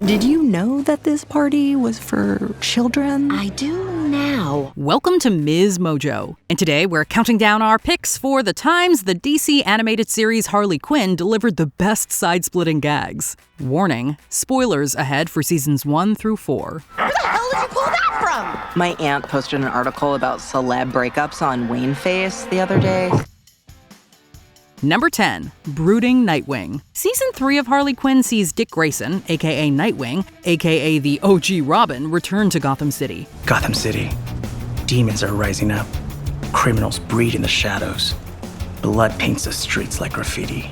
Did you know that this party was for children? I do now. Welcome to MsMojo, and today we're counting down our picks for the times the DC animated series Harley Quinn delivered the best side-splitting gags. Warning, spoilers ahead for seasons 1 through 4. Where the hell did you pull that from? My aunt posted an article about celeb breakups on Wayne Face the other day. Number 10, Brooding Nightwing. Season 3 of Harley Quinn sees Dick Grayson, aka Nightwing, aka the OG Robin, return to Gotham City. Gotham City. Demons are rising up. Criminals breed in the shadows. Blood paints the streets like graffiti.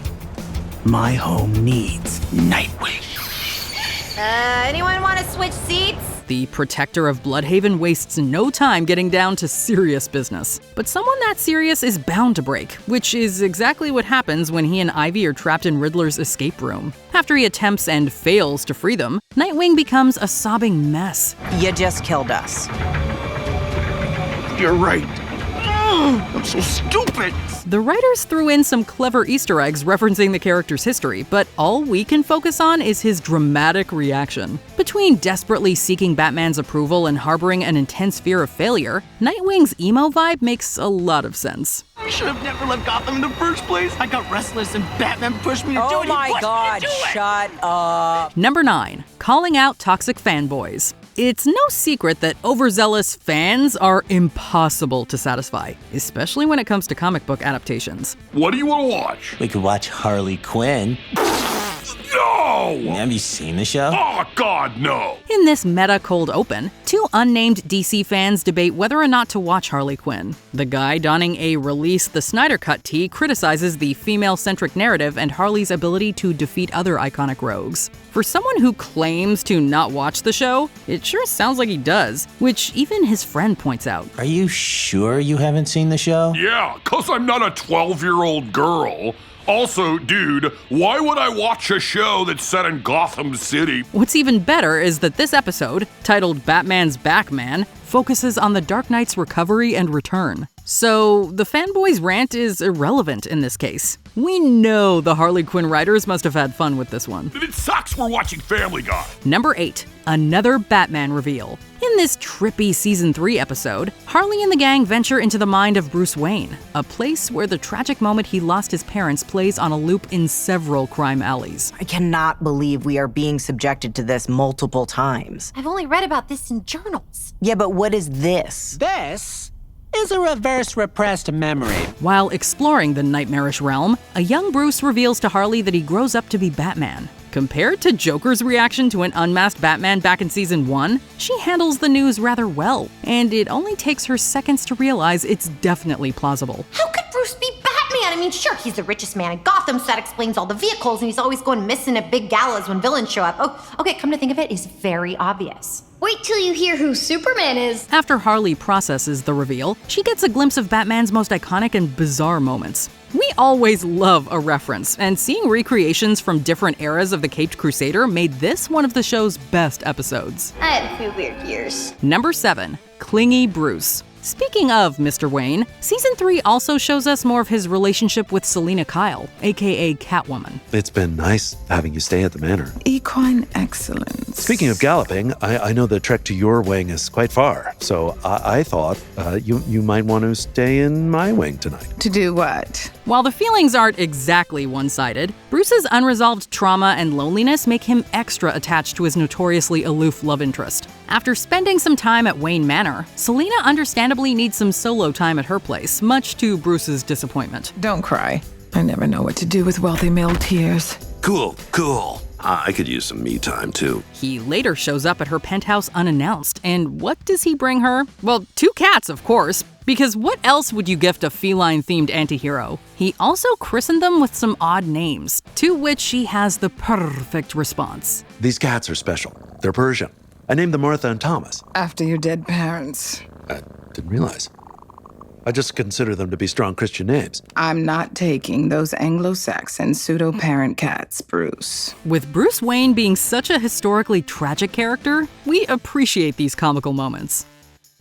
My home needs Nightwing. Anyone want to switch seats? The protector of Bloodhaven wastes no time getting down to serious business. But someone that serious is bound to break, which is exactly what happens when he and Ivy are trapped in Riddler's escape room. After he attempts and fails to free them, Nightwing becomes a sobbing mess. You just killed us. You're right. I'm so stupid. The writers threw in some clever Easter eggs referencing the character's history, but all we can focus on is his dramatic reaction. Between desperately seeking Batman's approval and harboring an intense fear of failure, Nightwing's emo vibe makes a lot of sense. I should have never left Gotham in the first place. I got restless and Batman pushed me to do it. Oh my He pushed God, me to do it. shut up. Number 9, calling out toxic fanboys. It's no secret that overzealous fans are impossible to satisfy, especially when it comes to comic book adaptations. What do you want to watch? We could watch Harley Quinn. No! Have you seen the show? Oh, God, no! In this meta cold open, 2 unnamed DC fans debate whether or not to watch Harley Quinn. The guy donning a Release the Snyder Cut tee criticizes the female-centric narrative and Harley's ability to defeat other iconic rogues. For someone who claims to not watch the show, it sure sounds like he does, which even his friend points out. Are you sure you haven't seen the show? Yeah, 'cause I'm not a 12-year-old girl. Also, dude, why would I watch a show that's set in Gotham City? What's even better is that this episode, titled Batman's Backman, focuses on the Dark Knight's recovery and return. So, the fanboys' rant is irrelevant in this case. We know the Harley Quinn writers must have had fun with this one. And it sucks we're watching Family Guy. Number 8, another Batman reveal. In this trippy Season 3 episode, Harley and the gang venture into the mind of Bruce Wayne, a place where the tragic moment he lost his parents plays on a loop in several crime alleys. I cannot believe we are being subjected to this multiple times. I've only read about this in journals. Yeah, but what is this? This is a reverse repressed memory. While exploring the nightmarish realm, a young Bruce reveals to Harley that he grows up to be Batman. Compared to Joker's reaction to an unmasked Batman back in Season 1, she handles the news rather well, and it only takes her seconds to realize it's definitely plausible. How could Bruce be Batman? I mean, sure, he's the richest man in Gotham, so that explains all the vehicles, and he's always going missing at big galas when villains show up. Oh, okay, come to think of it, it's very obvious. Wait till you hear who Superman is. After Harley processes the reveal, she gets a glimpse of Batman's most iconic and bizarre moments. We always love a reference, and seeing recreations from different eras of the Caped Crusader made this one of the show's best episodes. I had a few weird years. Number 7, Clingy Bruce. Speaking of Mr. Wayne, Season 3 also shows us more of his relationship with Selina Kyle, aka Catwoman. It's been nice having you stay at the manor. Equine excellence. Speaking of galloping, I know the trek to your wing is quite far, so I thought you might want to stay in my wing tonight. To do what? While the feelings aren't exactly one-sided, Bruce's unresolved trauma and loneliness make him extra attached to his notoriously aloof love interest. After spending some time at Wayne Manor, Selina understandably needs some solo time at her place, much to Bruce's disappointment. Don't cry. I never know what to do with wealthy male tears. Cool. I could use some me time, too. He later shows up at her penthouse unannounced, and what does he bring her? Well, 2 cats, of course, because what else would you gift a feline-themed antihero? He also christened them with some odd names, to which she has the perfect response. These cats are special. They're Persian. I named them Martha and Thomas. After your dead parents. I didn't realize. I just consider them to be strong Christian names. I'm not taking those Anglo-Saxon pseudo-parent cats, Bruce. With Bruce Wayne being such a historically tragic character, we appreciate these comical moments.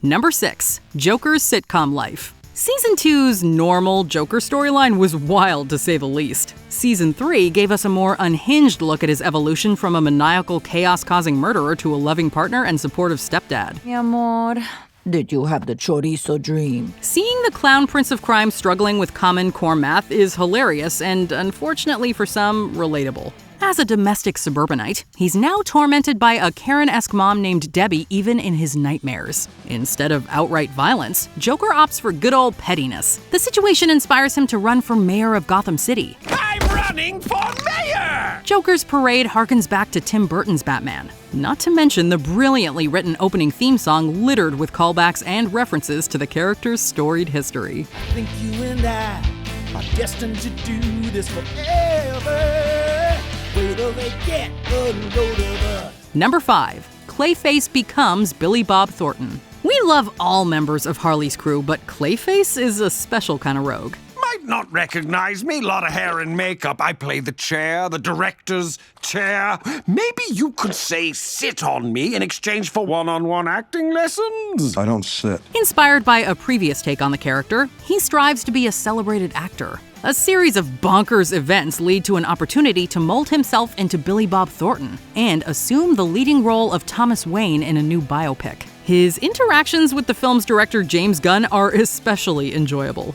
Number 6, Joker's sitcom life. Season 2's normal Joker storyline was wild to say the least. Season 3 gave us a more unhinged look at his evolution from a maniacal chaos-causing murderer to a loving partner and supportive stepdad. Mi amor, did you have the chorizo dream? Seeing the clown prince of crime struggling with common core math is hilarious and, unfortunately for some, relatable. As a domestic suburbanite, he's now tormented by a Karen-esque mom named Debbie even in his nightmares. Instead of outright violence, Joker opts for good old pettiness. The situation inspires him to run for mayor of Gotham City. I'm running for mayor! Joker's parade harkens back to Tim Burton's Batman. Not to mention the brilliantly written opening theme song littered with callbacks and references to the character's storied history. I think you and I are destined to do this forever. Wait till they get a load of us. Number 5. Clayface becomes Billy Bob Thornton. We love all members of Harley's crew, but Clayface is a special kind of rogue. Might not recognize me, lot of hair and makeup. I play the chair, the director's chair. Maybe you could say sit on me in exchange for one-on-one acting lessons? I don't sit. Inspired by a previous take on the character, he strives to be a celebrated actor. A series of bonkers events lead to an opportunity to mold himself into Billy Bob Thornton and assume the leading role of Thomas Wayne in a new biopic. His interactions with the film's director James Gunn are especially enjoyable.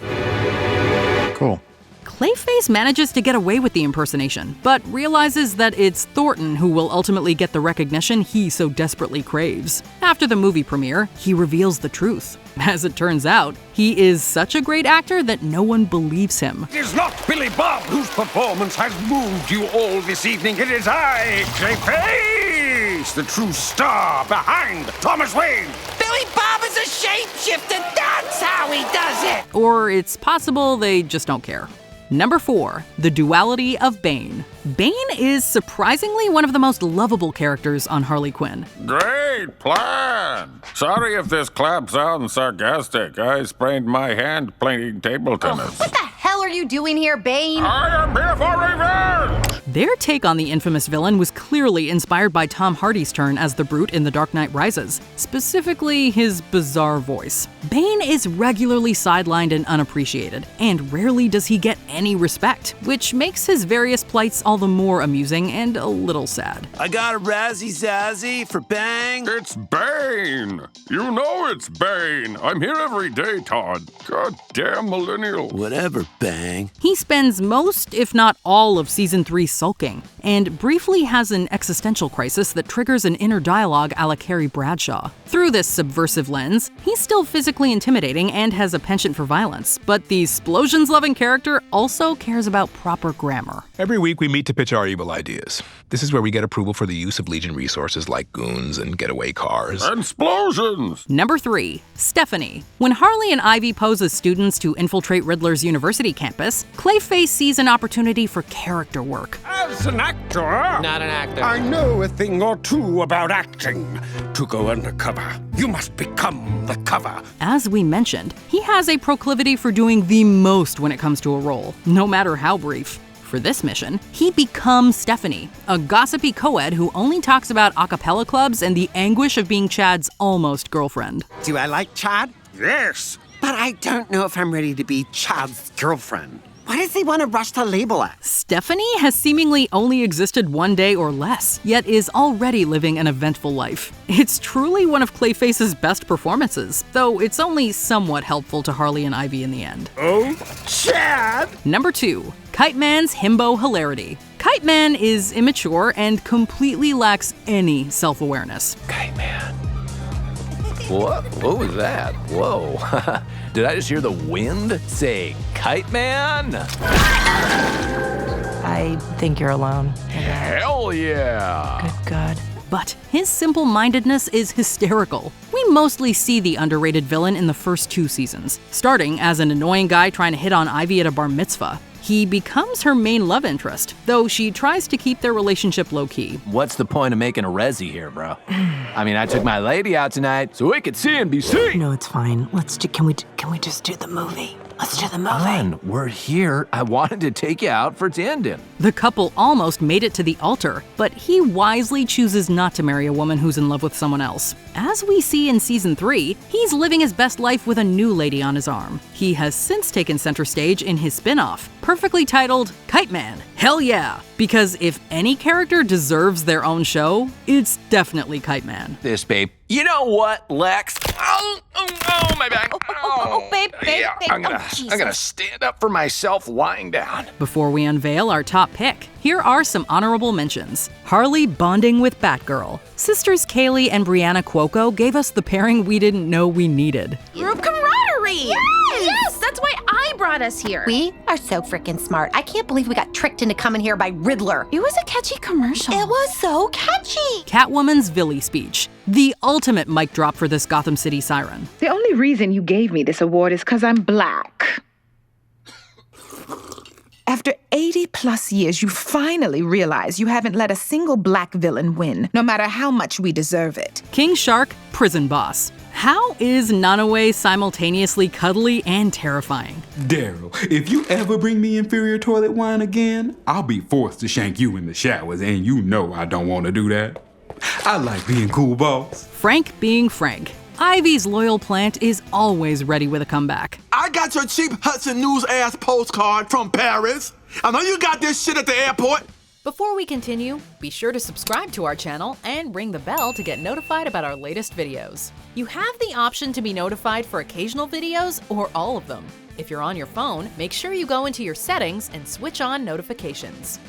Cool. Clayface manages to get away with the impersonation, but realizes that it's Thornton who will ultimately get the recognition he so desperately craves. After the movie premiere, he reveals the truth. As it turns out, he is such a great actor that no one believes him. It is not Billy Bob whose performance has moved you all this evening. It is I, Clayface, the true star behind Thomas Wayne. Billy Bob is a shapeshifter. That's how he does it. Or it's possible they just don't care. Number 4. The duality of Bane. Bane is surprisingly one of the most lovable characters on Harley Quinn. Great plan! Sorry if this clap sounds sarcastic. I sprained my hand playing table tennis. What the hell are you doing here, Bane? I am here for revenge! Their take on the infamous villain was clearly inspired by Tom Hardy's turn as the Brute in The Dark Knight Rises, specifically his bizarre voice. Bane is regularly sidelined and unappreciated, and rarely does he get any respect, which makes his various plights all the more amusing and a little sad. I got a razzie-zazzie for Bang. It's Bane! You know it's Bane! I'm here every day, Todd. Goddamn millennial. Whatever, Bang. He spends most, if not all, of Season 3 sulking, and briefly has an existential crisis that triggers an inner dialogue a la Carrie Bradshaw. Through this subversive lens, he's still physically intimidating and has a penchant for violence, but the explosions-loving character also cares about proper grammar. Every week we meet to pitch our evil ideas. This is where we get approval for the use of Legion resources like goons and getaway cars. Explosions! Number 3. Stephanie. When Harley and Ivy pose as students to infiltrate Riddler's university campus, Clayface sees an opportunity for character work. As an actor, not an actor, I know a thing or two about acting. To go undercover, you must become the cover. As we mentioned, he has a proclivity for doing the most when it comes to a role, no matter how brief. For this mission, he becomes Stephanie, a gossipy co-ed who only talks about a cappella clubs and the anguish of being Chad's almost girlfriend. Do I like Chad? Yes. But I don't know if I'm ready to be Chad's girlfriend. Why does he want to rush the label at? Stephanie has seemingly only existed one day or less, yet is already living an eventful life. It's truly one of Clayface's best performances, though it's only somewhat helpful to Harley and Ivy in the end. Oh, Chad! Number 2. Kite Man's himbo hilarity. Kite Man is immature and completely lacks any self-awareness. Kite Man. What was that? Whoa. Did I just hear the wind say Kite Man? I think you're alone. Hell yeah! Good God. But his simple-mindedness is hysterical. We mostly see the underrated villain in the first 2 seasons, starting as an annoying guy trying to hit on Ivy at a bar mitzvah. He becomes her main love interest, though she tries to keep their relationship low-key. What's the point of making a resi here, bro? I mean, I took my lady out tonight so we could see NBC. No, it's fine. Can we just do the movie? Let's do the movie. Fine, we're here. I wanted to take you out for its ending. The couple almost made it to the altar, but he wisely chooses not to marry a woman who's in love with someone else. As we see in season 3, he's living his best life with a new lady on his arm. He has since taken center stage in his spin-off, perfectly titled Kite Man. Hell yeah! Because if any character deserves their own show, it's definitely Kite Man. This, babe. You know what, Lex? Oh, my back. Babe. Yeah, I'm gonna stand up for myself lying down. Before we unveil our top pick, here are some honorable mentions. Harley bonding with Batgirl. Sisters Kaylee and Brianna Cuoco gave us the pairing we didn't know we needed. Group camaraderie! Yes! That's why I brought us here. We are so freaking smart. I can't believe we got tricked into coming here by Riddler. It was a catchy commercial. It was so catchy. Catwoman's Villy speech. The ultimate mic drop for this Gotham City siren. The only reason you gave me this award is because I'm black. After 80 plus years, you finally realize you haven't let a single black villain win, no matter how much we deserve it. King Shark, prison boss. How is Nanaue simultaneously cuddly and terrifying? Daryl, if you ever bring me inferior toilet wine again, I'll be forced to shank you in the showers, and you know I don't want to do that. I like being cool, boss. Frank being Frank. Ivy's loyal plant is always ready with a comeback. I got your cheap Hudson News ass postcard from Paris. I know you got this shit at the airport. Before we continue, be sure to subscribe to our channel and ring the bell to get notified about our latest videos. You have the option to be notified for occasional videos or all of them. If you're on your phone, make sure you go into your settings and switch on notifications.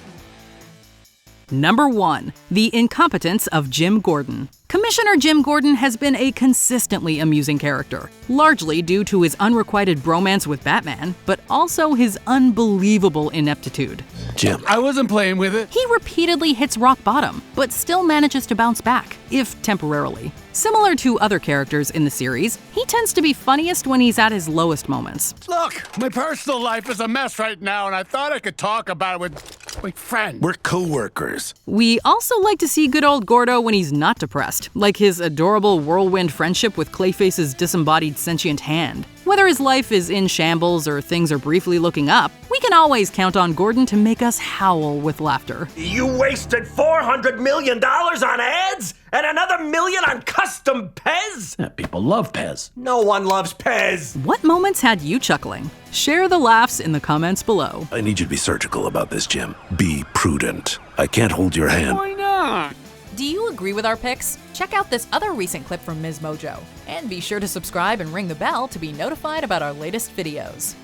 Number 1. The incompetence of Jim Gordon. Commissioner Jim Gordon has been a consistently amusing character, largely due to his unrequited bromance with Batman, but also his unbelievable ineptitude. Jim, I wasn't playing with it. He repeatedly hits rock bottom, but still manages to bounce back, if temporarily. Similar to other characters in the series, he tends to be funniest when he's at his lowest moments. Look, my personal life is a mess right now, and I thought I could talk about it with my friend. We're co-workers. We also like to see good old Gordo when he's not depressed, like his adorable whirlwind friendship with Clayface's disembodied sentient hand. Whether his life is in shambles or things are briefly looking up, we can always count on Gordon to make us howl with laughter. You wasted $400 million on ads and another $1 million on custom Pez? Yeah, people love Pez. No one loves Pez. What moments had you chuckling? Share the laughs in the comments below. I need you to be surgical about this, Jim. Be prudent. I can't hold your hand. Why not? Do you agree with our picks? Check out this other recent clip from MsMojo. And be sure to subscribe and ring the bell to be notified about our latest videos.